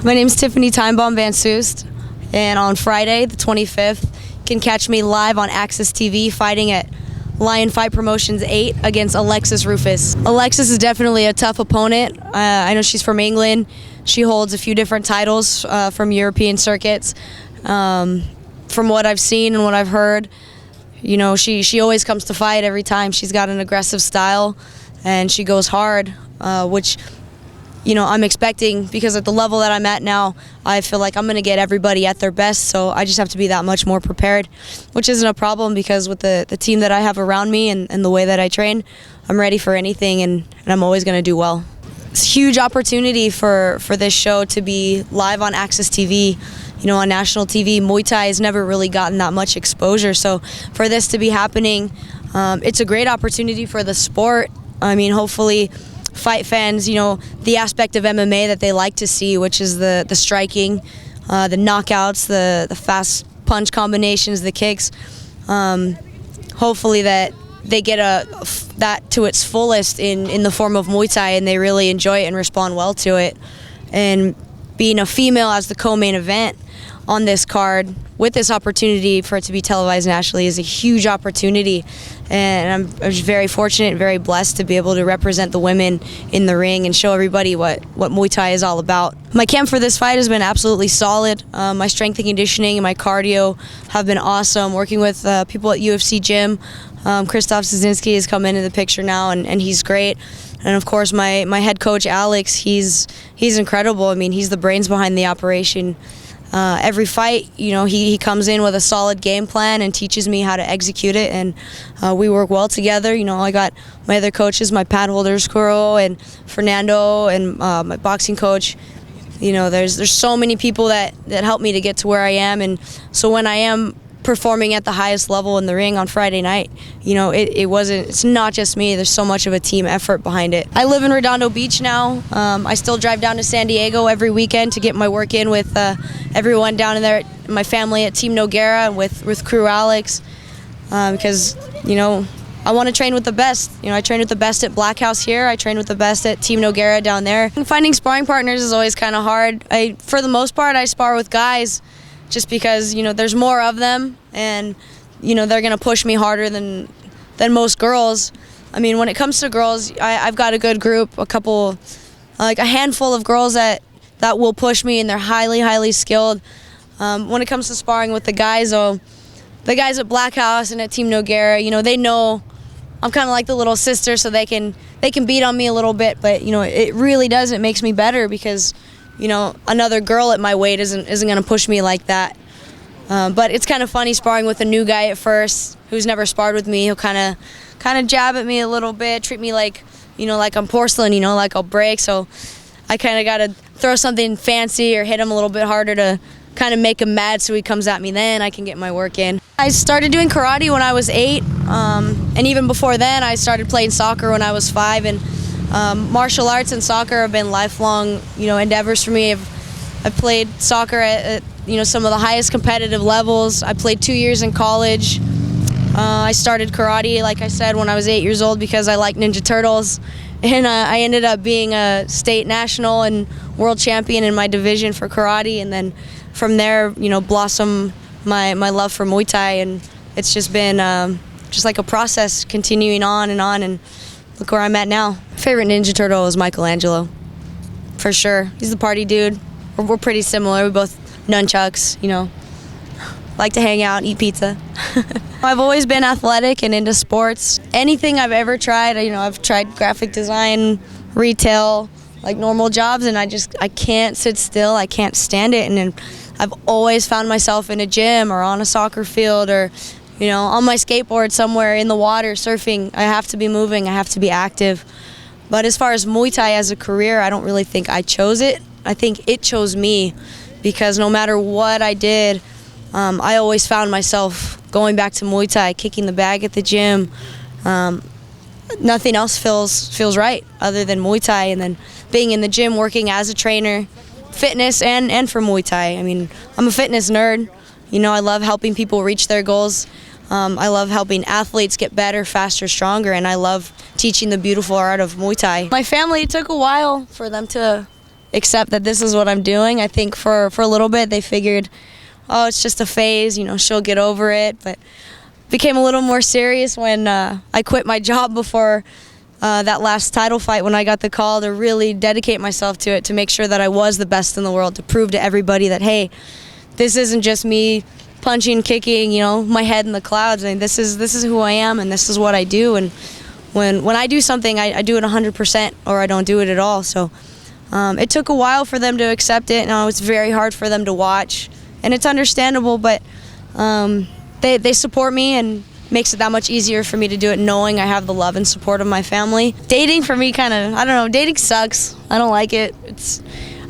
My name's Tiffany Van Soest, and on Friday, the 25th, you can catch me live on Axis TV fighting at Lion Fight Promotions 8 against Alexis Rufus. Alexis is definitely a tough opponent. I know she's from England. She holds a few different titles from European circuits. From what I've seen and what I've heard, you know, she always comes to fight every time. She's got an aggressive style, and she goes hard, which, you know, I'm expecting, because at the level that I'm at now, I feel like I'm going to get everybody at their best, so I just have to be that much more prepared, which isn't a problem, because with the team that I have around me and the way that I train, I'm ready for anything, and I'm always going to do well. It's a huge opportunity for this show to be live on Axis TV. You know, on national TV, Muay Thai has never really gotten that much exposure, so for this to be happening, it's a great opportunity for the sport. I mean, hopefully fight fans, you know, the aspect of MMA that they like to see, which is the striking, the knockouts, the fast punch combinations, the kicks. Hopefully that they get that to its fullest in the form of Muay Thai, and they really enjoy it and respond well to it. And being a female as the co-main event on this card, with this opportunity for it to be televised nationally, is a huge opportunity, and I'm just very fortunate and very blessed to be able to represent the women in the ring and show everybody what Muay Thai is all about. My camp for this fight has been absolutely solid. My strength and conditioning and my cardio have been awesome. Working with people at UFC Gym, Krzysztof Szynski has come into the picture now, and he's great. And of course my head coach Alex, he's incredible. I mean, he's the brains behind the operation. Every fight, you know, he comes in with a solid game plan and teaches me how to execute it, and we work well together. You know, I got my other coaches, my pad holders, Kuro and Fernando, and my boxing coach. You know, there's so many people that help me to get to where I am, and so when I am performing at the highest level in the ring on Friday night, you know, it's not just me. There's so much of a team effort behind it. I live in Redondo Beach now. I still drive down to San Diego every weekend to get my work in with everyone down in there, my family at Team Noguera, with crew Alex, because, you know, I want to train with the best. You know, I train with the best at Black House here. I train with the best at Team Noguera down there. Finding sparring partners is always kind of hard. For the most part, I spar with guys, just because, you know, there's more of them, and, you know, they're going to push me harder than most girls. I mean, when it comes to girls, I've got a good group, a handful of girls that will push me, and they're highly, highly skilled. When it comes to sparring with the guys, though, the guys at Black House and at Team Noguera, you know, they know I'm kind of like the little sister, so they can beat on me a little bit, but, you know, it really does. It makes me better, because, you know, another girl at my weight isn't going to push me like that. But it's kind of funny sparring with a new guy at first who's never sparred with me. He'll kind of jab at me a little bit, treat me like, you know, like I'm porcelain, you know, like I'll break. So I kind of got to throw something fancy or hit him a little bit harder to kind of make him mad, so he comes at me. Then I can get my work in. I started doing karate when I was 8, and even before then I started playing soccer when I was 5, and martial arts and soccer have been lifelong, you know, endeavors for me. I've played soccer at, you know, some of the highest competitive levels. I played 2 years in college. I started karate, like I said, when I was 8 years old, because I liked Ninja Turtles, and I ended up being a state, national, and world champion in my division for karate, and then from there, you know, blossomed my love for Muay Thai, and it's just been just like a process continuing on, and look where I'm at now. Favorite Ninja Turtle is Michelangelo, for sure. He's the party dude. We're pretty similar. We both nunchucks, you know, like to hang out and eat pizza. I've always been athletic and into sports. Anything I've ever tried, you know, I've tried graphic design, retail, like normal jobs, and I can't sit still. I can't stand it. And then I've always found myself in a gym or on a soccer field, or, you know, on my skateboard somewhere in the water surfing. I have to be moving. I have to be active. But as far as Muay Thai as a career, I don't really think I chose it. I think it chose me, because no matter what I did, I always found myself going back to Muay Thai, kicking the bag at the gym. Nothing else feels right other than Muay Thai, and then being in the gym working as a trainer, fitness and for Muay Thai. I mean, I'm a fitness nerd. You know, I love helping people reach their goals. I love helping athletes get better, faster, stronger, and I love teaching the beautiful art of Muay Thai. My family, it took a while for them to accept that this is what I'm doing. I think for a little bit they figured, oh, it's just a phase, she'll get over it. But became a little more serious when I quit my job before that last title fight, when I got the call to really dedicate myself to it, to make sure that I was the best in the world, to prove to everybody that, hey, this isn't just me punching, kicking, my head in the clouds. I mean, this is who I am, and this is what I do. And when I do something, I do it 100%, or I don't do it at all. So it took a while for them to accept it, and it's very hard for them to watch, and it's understandable, but they support me, and makes it that much easier for me to do it knowing I have the love and support of my family. Dating for me dating sucks. I don't like it.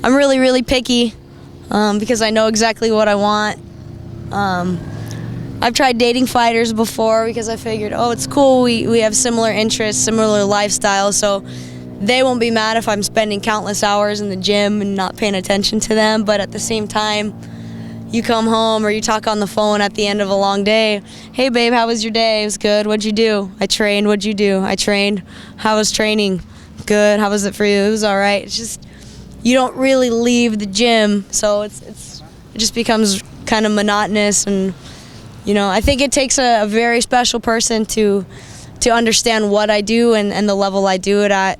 I'm really, really picky because I know exactly what I want. I've tried dating fighters before because I figured, oh, it's cool, we have similar interests, similar lifestyles, so they won't be mad if I'm spending countless hours in the gym and not paying attention to them. But at the same time, you come home or you talk on the phone at the end of a long day. Hey, babe, how was your day? It was good. What'd you do? I trained. What'd you do? I trained. How was training? Good. How was it for you? It was all right. It's just, you don't really leave the gym, so it just becomes kind of monotonous. And I think it takes a very special person to understand what I do and the level I do it at,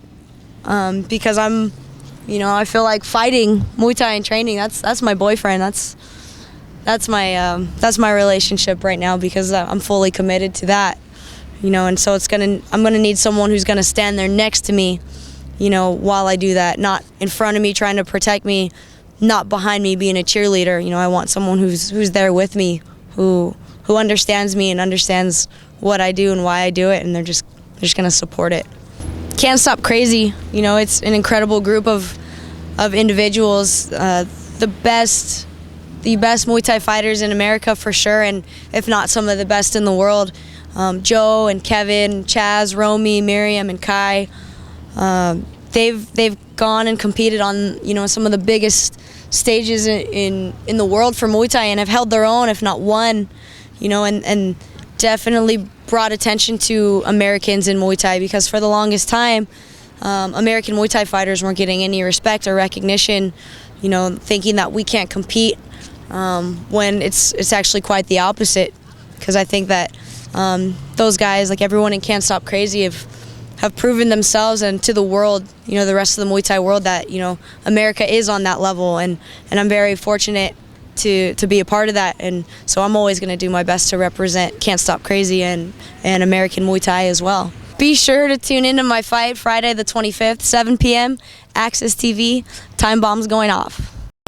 because I feel like fighting, Muay Thai, and training, that's my boyfriend. That's my relationship right now, because I'm fully committed to that, and so I'm gonna need someone who's gonna stand there next to me, while I do that, not in front of me trying to protect me, not behind me being a cheerleader. I want someone who's there with me, who understands me and understands what I do and why I do it, and they're just gonna support it. Can't Stop Crazy, it's an incredible group of individuals, the best Muay Thai fighters in America for sure, and if not some of the best in the world. Joe and Kevin, Chaz, Romy, Miriam, and Kai. They've gone and competed on some of the biggest stages in the world for Muay Thai, and have held their own, if not won. And definitely brought attention to Americans in Muay Thai, because for the longest time, American Muay Thai fighters weren't getting any respect or recognition. Thinking that we can't compete. When it's actually quite the opposite, because I think that those guys, like everyone in Can't Stop Crazy, have proven themselves and to the world, the rest of the Muay Thai world, that America is on that level, and I'm very fortunate to be a part of that, and so I'm always going to do my best to represent Can't Stop Crazy and American Muay Thai as well. Be sure to tune into my fight Friday the 25th, 7 p.m. Axis TV. Time bomb's going off.